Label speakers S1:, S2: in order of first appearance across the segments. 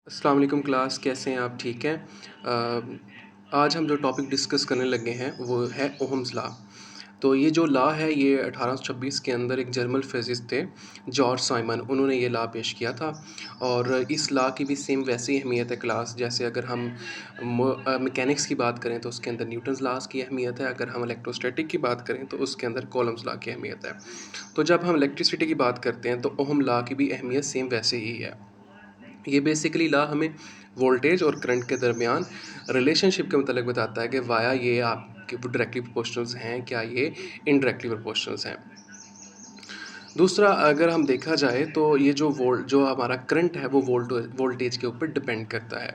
S1: अस्सलाम वालेकुम क्लास, कैसे हैं आप? ठीक हैं? आज हम जो टॉपिक डिस्कस करने लगे हैं वो है ओहम्स लॉ। तो ये जो लॉ है ये 1826 के अंदर एक जर्मन फिज़िस्ट थे जॉर्ज साइमन, उन्होंने ये लॉ पेश किया था। और इस लॉ की भी सेम वैसी ही अहमियत है क्लास, जैसे अगर हम मैकेनिक्स की बात करें तो उसके अंदर न्यूटन्स लॉज की अहमियत है, अगर हम इलेक्ट्रोस्टैटिक की बात करें तो उसके अंदर कॉलम्स लॉ की अहमियत है। तो जब हम इलेक्ट्रिसिटी की बात करते हैं तो ओहम लॉ की भी अहमियत सेम वैसे ही है। ये बेसिकली लॉ हमें वोल्टेज और करंट के दरमियान रिलेशनशिप के मतलब बताता है कि वाया ये आपके डायरेक्टली प्रोपोर्शनल्स हैं, क्या ये इनडायरेक्टली प्रोपोर्शनल्स हैं। दूसरा, अगर हम देखा जाए तो ये जो हमारा करंट है वो वोल्टेज के ऊपर डिपेंड करता है।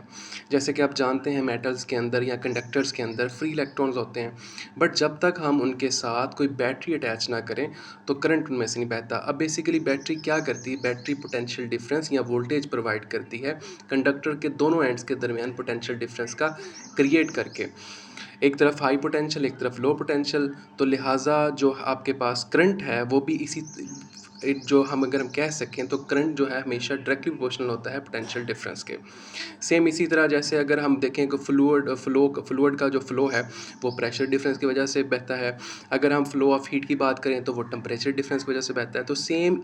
S1: जैसे कि आप जानते हैं मेटल्स के अंदर या कंडक्टर्स के अंदर फ्री इलेक्ट्रॉन्स होते हैं, बट जब तक हम उनके साथ कोई बैटरी अटैच ना करें तो करंट उनमें से नहीं बहता। अब बेसिकली बैटरी क्या करती है? बैटरी पोटेंशियल डिफरेंस या वोल्टेज प्रोवाइड करती है कंडक्टर के दोनों एंड्स के दरमियान पोटेंशियल डिफरेंस का क्रिएट करके। एक तरफ हाई पोटेंशियल, एक तरफ लो पोटेंशियल। तो लिहाजा जो आपके पास करंट है वो भी इसी जो हम अगर हम कह सकें तो करंट जो है हमेशा डायरेक्टली प्रोपोर्शनल होता है पोटेंशियल डिफरेंस के। सेम इसी तरह जैसे अगर हम देखें कि फ्लूइड का जो फ़्लो है वो प्रेशर डिफरेंस की वजह से बहता है। अगर हम फ़्लो ऑफ हीट की बात करें तो वो टेम्परेचर डिफरेंस की वजह से बहता है। तो सेम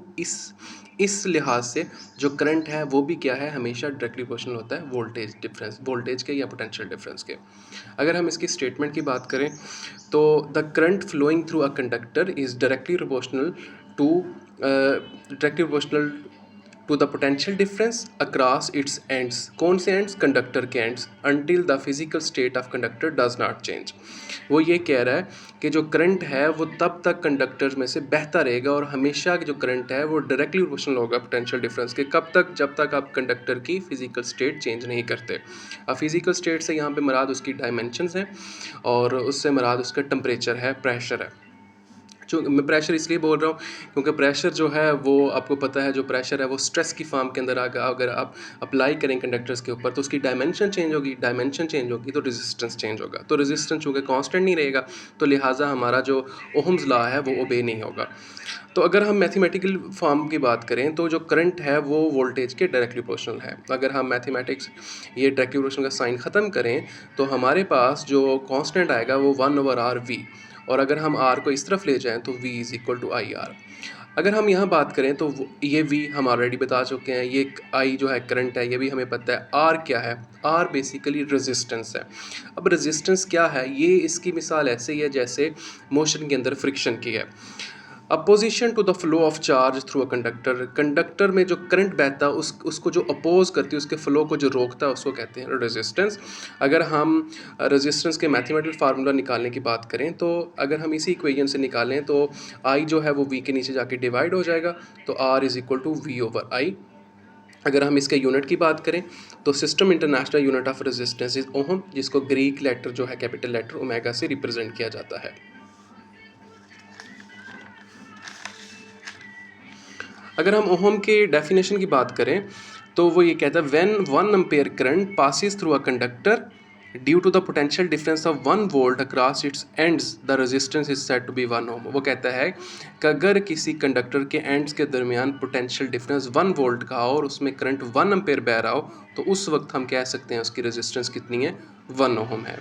S1: इस लिहाज से जो करंट है वो भी क्या है, हमेशा डायरेक्टली प्रोपोर्शनल होता है वोल्टेज के या पोटेंशियल डिफरेंस के। अगर हम इसकी स्टेटमेंट की बात करें तो the current flowing through a conductor is directly proportional to the potential difference across its ends. कौन से एंड्स? कंडक्टर के ends. Until the physical state of conductor does not change. वो ये कह रहा है कि जो करंट है वो तब तक कंडक्टर्स में से बहता रहेगा और हमेशा जो करंट है वो डायरेक्टली प्रोपोर्शनल होगा पोटेंशियल डिफरेंस के। कब तक? जब तक आप कंडक्टर की फिजिकल स्टेट चेंज नहीं करते। अब फिजिकल स्टेट से यहाँ पे मुराद उसकी डायमेंशंस हैं और उससे मुराद उसका टेम्परेचर है, प्रेशर है। जो मैं प्रेशर इसलिए बोल रहा हूँ क्योंकि प्रेशर जो है वो आपको पता है, जो प्रेशर है वो स्ट्रेस की फॉर्म के अंदर अगर आप अप्लाई करें कंडक्टर्स के ऊपर तो उसकी डायमेंशन चेंज होगी, डायमेंशन चेंज होगी तो रेजिस्टेंस चेंज होगा। तो रेजिस्टेंस चूँकि कांस्टेंट नहीं रहेगा तो लिहाजा हमारा जो ओहम्स लॉ है वो ओबे नहीं होगा। तो अगर हम मैथमेटिकल फॉर्म की बात करें तो जो करंट है वो वोल्टेज के डायरेक्टली प्रोपोर्शनल है। अगर हम मैथमेटिक्स ये डायरेक्टली प्रोपोर्शनल का साइन ख़त्म करें तो हमारे पास जो कांस्टेंट आएगा वो 1/r v, और अगर हम r को इस तरफ ले जाएं तो v is equal to I R. अगर हम यहाँ बात करें तो ये v हम ऑलरेडी बता चुके हैं, ये I जो है करंट है, ये भी हमें पता है। R क्या है? R बेसिकली रेजिस्टेंस है। अब रेजिस्टेंस क्या है? ये इसकी मिसाल ऐसे ही है जैसे मोशन के अंदर फ्रिक्शन की है। Opposition to the flow of charge through a conductor. Conductor में जो करंट बहता है उसको जो अपोज करती है, उसके फ्लो को जो रोकता है उसको कहते हैं रेजिस्टेंस। अगर हम रेजिस्टेंस के मैथमेटिकल फार्मूला निकालने की बात करें तो अगर हम इसी इक्वेशन से निकालें तो आई जो है वो वी के नीचे जाके डिवाइड हो जाएगा, तो R is equal to V over I. अगर हम इसके यूनिट की बात करें तो system international unit of resistance is ohm, जिसको ग्रीक लेटर जो है कैपिटल लेटर ओमेगा से रिप्रेजेंट किया जाता है। अगर हम ओहम के डेफिनेशन की बात करें तो वो ये कहता है when 1 ampere current passes through a conductor due to the potential difference of 1 volt across its ends the resistance is said to be 1 ohm. वो कहता है कि अगर किसी कंडक्टर के एंड्स के दरमियान पोटेंशियल डिफरेंस 1 वोल्ट का हो और उसमें करंट 1 एम्पेयर बह रहा हो तो उस वक्त हम कह सकते हैं उसकी रेजिस्टेंस कितनी है? 1 ओम है।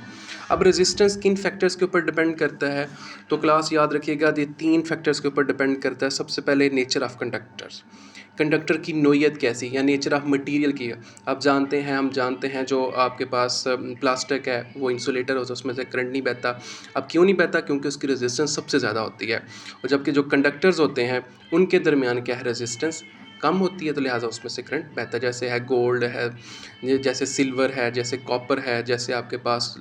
S1: अब रेजिस्टेंस किन फैक्टर्स के ऊपर डिपेंड करता है? तो क्लास याद रखिएगा, ये 3 फैक्टर्स के ऊपर डिपेंड करता है। सबसे पहले नेचर ऑफ कंडक्टर्स, कंडक्टर की नोयत कैसी, या नेचर ऑफ मटेरियल की है। आप जानते हैं, हम जानते हैं जो आपके पास प्लास्टिक है वो इंसुलेटर होता है, उसमें से करंट नहीं बहता। अब क्यों नहीं बहता? क्योंकि उसकी रेजिस्टेंस सबसे ज़्यादा होती है, और जबकि जो कंडक्टर्स होते हैं उनके दरमियान क्या है, रेजिस्टेंस कम होती है, तो लिहाजा उसमें से करंट बहता है। जैसे है गोल्ड है, जैसे सिल्वर है, जैसे कॉपर है, जैसे आपके पास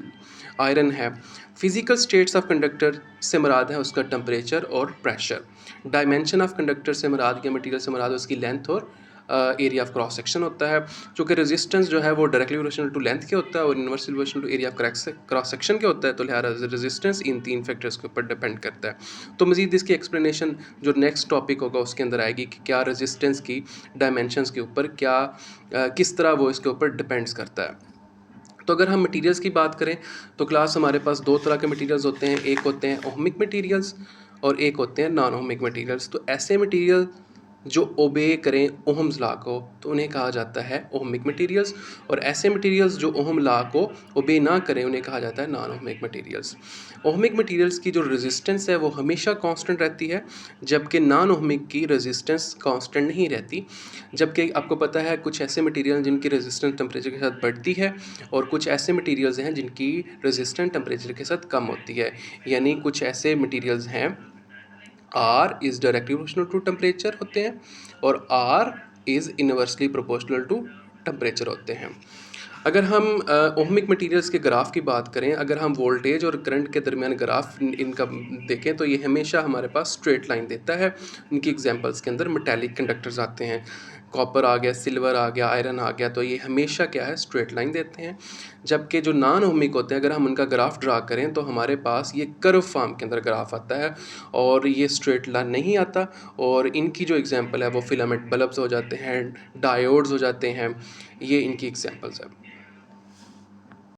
S1: आयरन है। फिजिकल स्टेट्स ऑफ कंडक्टर से मुराद है उसका टेम्परेचर और प्रेशर। डायमेंशन ऑफ कंडक्टर से मुराद या मटेरियल से मुराद उसकी लेंथ और एरिया ऑफ क्रॉस सेक्शन होता है। चूँकि रेजिस्टेंस जो है वो डायरेक्टली प्रोपोर्शनल टू लेंथ के होता है और inversely proportional to area of cross section के होता है, तो लिहाजा रेजिस्टेंस इन 3 फैक्टर्स के ऊपर डिपेंड करता है। तो मज़ीद इसकी एक्सप्लेनेशन जो नेक्स्ट टॉपिक होगा उसके अंदर आएगी कि क्या रेजिस्टेंस की डायमेंशंस के ऊपर क्या किस तरह वो इसके ऊपर डिपेंड्स करता है। तो अगर हम मटेरियल्स की बात करें तो क्लास हमारे पास 2 तरह के मटेरियल्स होते हैं। एक होते हैं ओहमिक मटेरियल्स और एक होते हैं नॉन ओहमिक मटेरियल्स। तो ऐसे मटेरियल जो ओबे करें ओहम्स लॉ को तो उन्हें कहा जाता है ओहमिक मटेरियल्स, और ऐसे मटेरियल्स जो ओहम लॉ को ओबे ना करें उन्हें कहा जाता है non ohmic materials. Ohmic materials की जो रेजिस्टेंस है वो हमेशा कांस्टेंट रहती है, जबकि नॉन ओहमिक की रेजिस्टेंस कांस्टेंट नहीं रहती। जबकि आपको पता है कुछ ऐसे मटेरियल जिनकी रेजिस्टेंस टेम्परेचर के साथ बढ़ती है और कुछ ऐसे मटेरियल्स हैं जिनकी रेजिस्टेंस टेम्परेचर के साथ कम होती है। यानी कुछ ऐसे मटेरियल्स हैं R is directly proportional to temperature होते हैं और R is inversely proportional to temperature होते हैं। अगर हम ओहमिक मटेरियल्स के ग्राफ की बात करें, अगर हम वोल्टेज और करंट के दरमियान ग्राफ इनका देखें तो ये हमेशा हमारे पास स्ट्रेट लाइन देता है। इनकी एग्जांपल्स के अंदर मेटालिक कंडक्टर्स आते हैं, कॉपर आ गया, सिल्वर आ गया, आयरन आ गया, तो ये हमेशा क्या है स्ट्रेट लाइन देते हैं। जबकि जो नॉन ओहमिक होते हैं अगर हम उनका ग्राफ ड्रा करें तो हमारे पास ये कर्व फॉर्म के अंदर ग्राफ आता है और ये स्ट्रेट लाइन नहीं आता। और इनकी जो एग्जांपल है वो फिलामेंट बल्ब्स हो जाते हैं, डायोड्स हो जाते हैं, ये इनकी एग्जांपल्स हैं।